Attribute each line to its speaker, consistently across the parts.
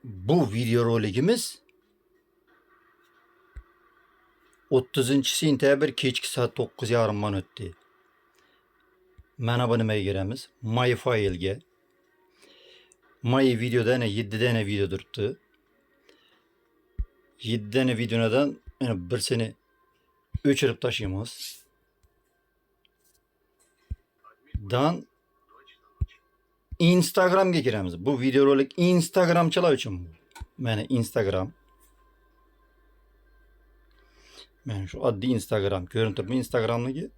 Speaker 1: Bu video roligimiz 30 sentabr kechki soat 9:30 o'tdi. Mana bu nimaga kiramiz? My faylga. My videoda yana 7 dana video turibdi. 7 dana videodan yana birsini o'chirib tashlaymiz. Dan Instagramga kiramiz. Bu video rolik Instagramchilar uchun bu. Mana Instagram. Mana shu oddiy Instagram ko'rinib turibmi Instagramniki?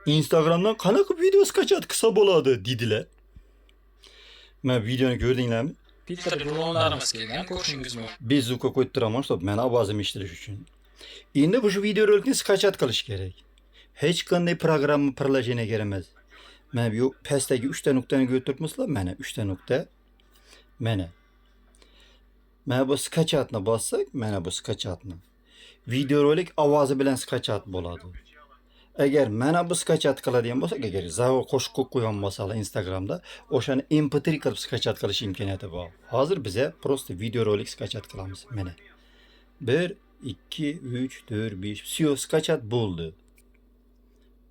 Speaker 1: Instagramdan qanaqa video skachat qilsa bo'ladi dedilar. Men videoni ko'rdinglarmi?
Speaker 2: Filtr buronlarimiz kelgan, ko'rishingiz mumkin.
Speaker 1: Bezuka qo'yib turaman, stop, meni ovozimni eshitish uchun. Endi bu shu video rolikni skachat qilish kerak. Hech qanday programma birlashini kerak emas. Mana bu pastdagi 3 ta nuqtani ko'rib turibsizlar? Mana 3 ta nuqta. Mana. Mana bu skachatni bossak, mana bu skachatni. Video rolik ovozi bilan skachat bo'ladi. Agar mana bu skachat qiladigan bo'lsak, agar zavo qo'shib qo'ygan bo'lsalar Instagramda, o'shani MP3 qilib skachat qilish imkoniyati bor. Hozir biz просто video rolik skachat qilamiz. Mana. 1 2 3 4 5 все skachat bo'ldi.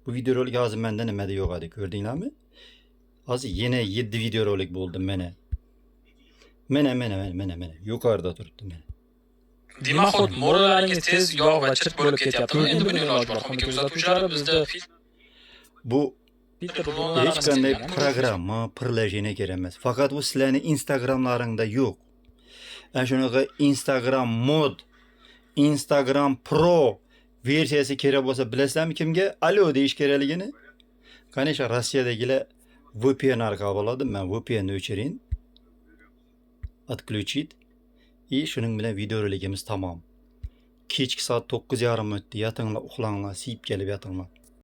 Speaker 1: Bu video rolik hozir menda nimada yo'q edi, ko'rdinglarmi? Hozir yana 7 video rolik bo'ldi mana. Mana. Yuqorida turibdi mana.
Speaker 2: Demak, mo'ralaringiz tez yog' va chirt bo'lib ketyapti. Endi buni iloji bor. Qo'mita kuzatuvchilari bizda
Speaker 1: Bu
Speaker 2: filtr
Speaker 1: hech
Speaker 2: buronlarimiz
Speaker 1: qanday
Speaker 2: kelgan.
Speaker 1: programma birlashini kerak emas. Faqat bu sizlarning Instagramlaringda yo'q. Ana shunaqa Instagram mod, Instagram Pro versiyasi kerak bo'lsa, bilasizlarmi kimga? Alo deyish kerakligini? Конечно, Rossiyadagilar VPN orqali bo'ladi. Men VPN ni o'chiring. Отключить. И shuning bilan video roligimiz tamom. Kechki soat 9:30 o'tdi. Yatinglar, uxlanglar, siyib kelib yatinglar.